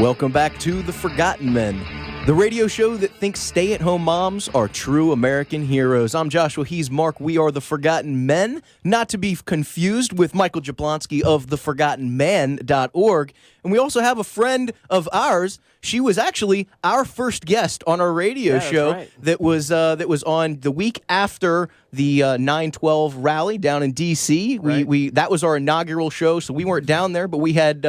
Welcome back to The Forgotten Men, the radio show that thinks stay-at-home moms are true American heroes. I'm Joshua. He's Mark. We are The Forgotten Men, not to be confused with Michael Jablonski of theforgottenman.org. And we also have a friend of ours. She was actually our first guest on our radio show. Right. that was on the week after the 9/12 rally down in D.C. Right. We that was our inaugural show, so we weren't down there, but we had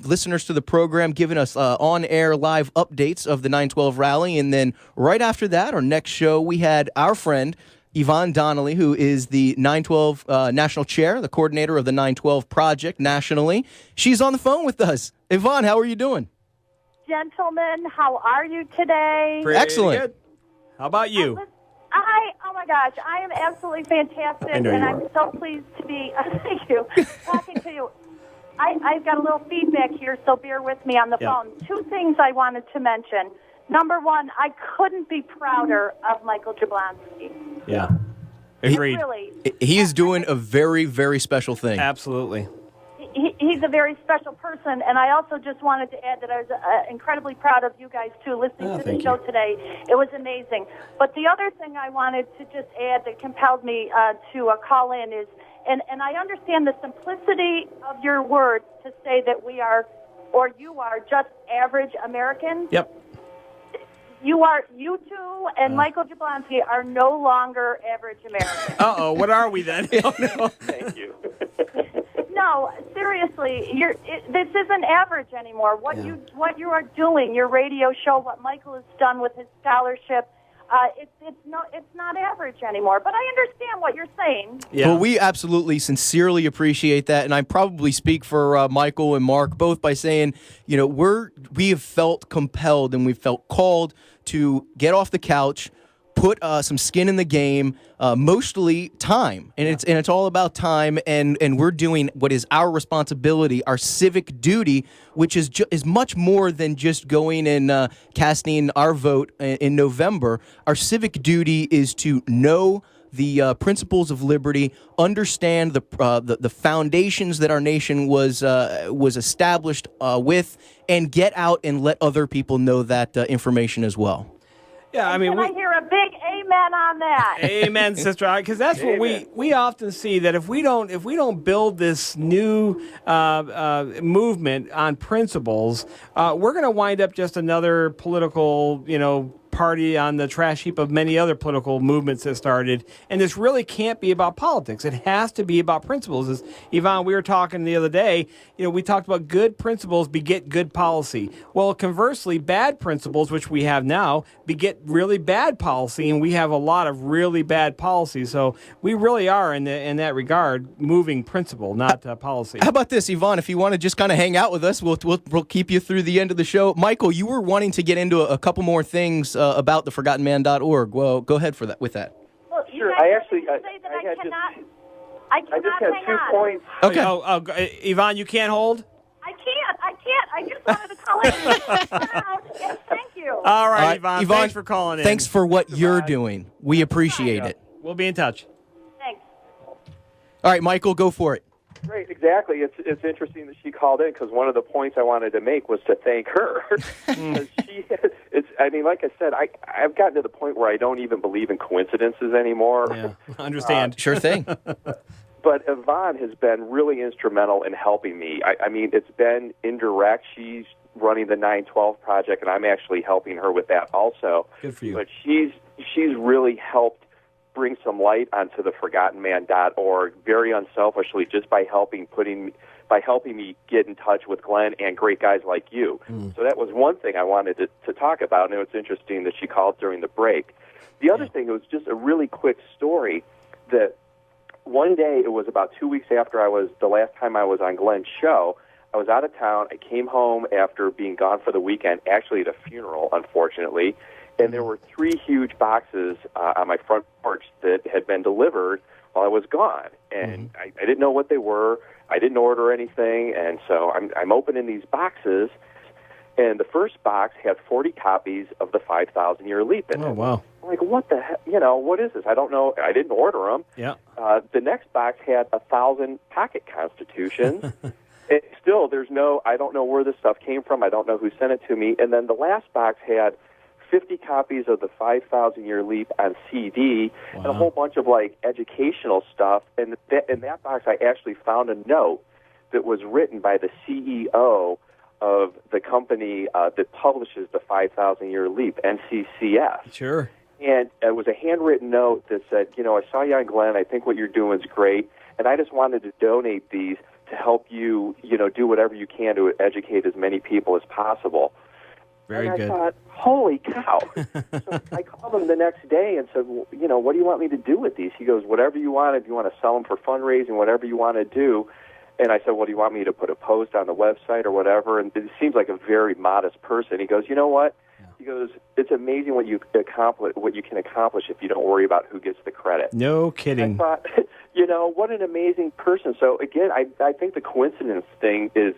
listeners to the program giving us on-air live updates of the 9/12 rally. And then right after that, our next show, we had our friend Yvonne Donnelly, who is the 9/12 national chair, the coordinator of the 9/12 Project nationally. She's on the phone with us. Yvonne, how are you doing? Gentlemen, how are you today? Pretty Excellent. good. How about you? Oh my gosh, I am absolutely fantastic, I know and you I'm are. so pleased to be, thank you, talking to you. I've got a little feedback here, so bear with me on the Yeah. phone. Two things I wanted to mention. Number one, I couldn't be prouder of Michael Jablonski. Yeah. Agreed. Really. He is doing a very, very special thing. Absolutely. He's a very special person, and I also just wanted to add that I was incredibly proud of you guys, too, listening to the thank show you. today. It was amazing. But the other thing I wanted to just add that compelled me to call in is, and I understand the simplicity of your words to say that we are, or you are, just average Americans. Yep. You two and Michael Jablonski are no longer average Americans. Uh-oh, what are we then? Oh, no. Thank you. No, seriously, this isn't average anymore. What you are doing, your radio show, what Michael has done with his scholarship, it's not average anymore. But I understand what you're saying. Yeah. Well, we absolutely, sincerely appreciate that, and I probably speak for Michael and Mark both by saying, you know, we have felt compelled and we felt called to get off the couch, put some skin in the game, mostly time, and it's all about time, and we're doing what is our responsibility, our civic duty, which is much more than just going and casting our vote in November. Our civic duty is to know the principles of liberty, understand the foundations that our nation was established with, and get out and let other people know that information as well. Yeah, I mean, Can I hear a big amen on that? Amen, sister. Because that's what we often see, that if we don't build this new movement on principles, we're going to wind up just another political, party on the trash heap of many other political movements that started. And this really can't be about politics. It has to be about principles. As Yvonne, we were talking the other day, we talked about good principles beget good policy. Well, conversely, bad principles, which we have now, beget really bad policy, and we have a lot of really bad policy. So we really are, in that regard, moving principle, not policy. How about this, Yvonne? If you want to just kind of hang out with us, we'll keep you through the end of the show. Michael, you were wanting to get into a couple more things about theforgottenman.org. Well, go ahead with that. Well, Sure, I I cannot just had hang 2 on. points. Okay. Yvonne, you can't hold? I can't. I just wanted to call in. Yes, thank you. All right, All right, Yvonne, Yvonne, thanks for calling in. Thanks for what you're doing. We appreciate it. We'll be in touch. Thanks. All right, Michael, go for it. Right, exactly. It's interesting that she called in because one of the points I wanted to make was to thank her. 'Cause like I said, I've gotten to the point where I don't even believe in coincidences anymore. Yeah, understand. Sure thing. But Yvonne has been really instrumental in helping me. I mean, it's been indirect. She's running the 9/12 Project, and I'm actually helping her with that also. Good for you. But she's really helped bring some light onto the forgottenman.org very unselfishly, just by helping me get in touch with Glenn and great guys like you. So that was one thing I wanted to talk about, and it was interesting that she called during the break. The other thing, it was just a really quick story that one day, it was about 2 weeks after the last time I was on Glenn's show, I was out of town. I came home after being gone for the weekend, actually at a funeral, unfortunately, and there were 3 huge boxes on my front porch that had been delivered while I was gone. And I didn't know what they were. I didn't order anything, and so I'm opening these boxes, and the first box had 40 copies of the 5,000-Year Leap in it. Oh, wow. I'm like, what the heck? What is this? I don't know. I didn't order them. Yeah. The next box had 1,000 pocket constitutions. Still, I don't know where this stuff came from. I don't know who sent it to me. And then the last box had 50 copies of the 5,000 Year Leap on CD and a whole bunch of like educational stuff. And in that box, I actually found a note that was written by the CEO of the company that publishes the 5,000 Year Leap, NCCS. Sure. And it was a handwritten note that said, I saw you on Glenn. I think what you're doing is great. And I just wanted to donate these to help you, do whatever you can to educate as many people as possible. Very and good. I thought, holy cow. So I called him the next day and said, well, what do you want me to do with these? He goes, whatever you want. If you want to sell them for fundraising, whatever you want to do. And I said, well, do you want me to put a post on the website or whatever? And it seems like a very modest person. He goes, you know what? He goes, it's amazing what you can accomplish if you don't worry about who gets the credit. No kidding. I thought, what an amazing person. So again, I think the coincidence thing is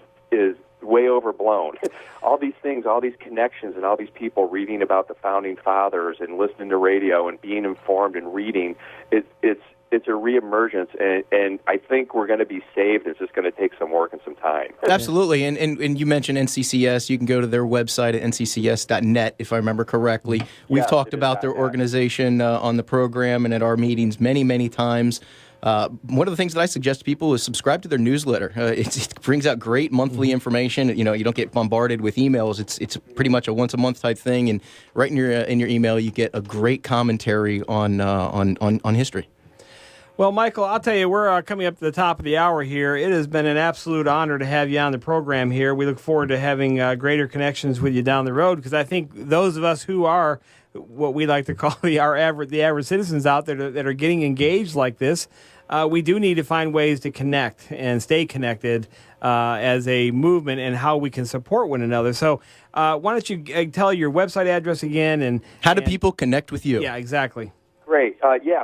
way overblown. All these things, all these connections, and all these people reading about the founding fathers and listening to radio and being informed and reading, it's a reemergence, and I think we're going to be saved. It's just going to take some work and some time. Absolutely, and you mentioned NCCS. You can go to their website at nccs.net, if I remember correctly. We've talked about their organization on the program and at our meetings many, many times. One of the things that I suggest to people is subscribe to their newsletter. It brings out great monthly information. You don't get bombarded with emails. It's pretty much a once a month type thing, and right in your email you get a great commentary on history. Well, Michael, I'll tell you, we're coming up to the top of the hour here. It has been an absolute honor to have you on the program here. We look forward to having greater connections with you down the road, because I think those of us who are what we like to call the average citizens out there that are getting engaged like this, we do need to find ways to connect and stay connected as a movement, and how we can support one another. So why don't you tell your website address again? And how do people connect with you? Yeah, exactly. Great.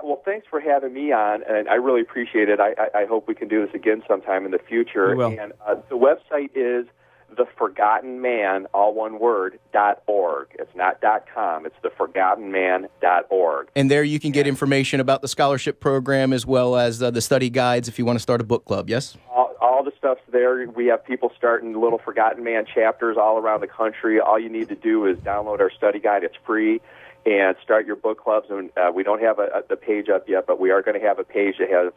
Well, thanks for having me on, and I really appreciate it. I hope we can do this again sometime in the future. We will. And the website is theforgottenman, all one word, .org. It's not .com. It's theforgottenman.org. And there you can get information about the scholarship program as well as the study guides if you want to start a book club, yes? All the stuff's there. We have people starting little Forgotten Man chapters all around the country. All you need to do is download our study guide. It's free. And start your book clubs. And we don't have the page up yet, but we are going to have a page that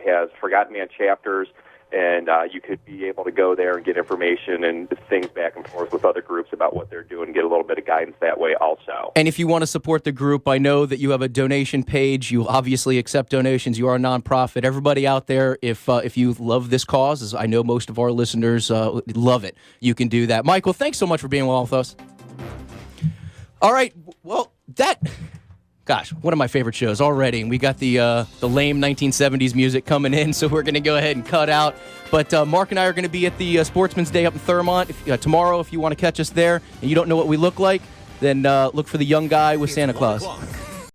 has Forgotten Man chapters, and you could be able to go there and get information and things back and forth with other groups about what they're doing, get a little bit of guidance that way also. And if you want to support the group, I know that you have a donation page. You obviously accept donations. You are a nonprofit. Everybody out there, if you love this cause, as I know most of our listeners love it, you can do that. Michael, thanks so much for being with us. All right, well, one of my favorite shows already. And we got the lame 1970s music coming in, so we're going to go ahead and cut out. But Mark and I are going to be at the Sportsman's Day up in Thurmont tomorrow. If you want to catch us there and you don't know what we look like, then look for the young guy with Santa Claus.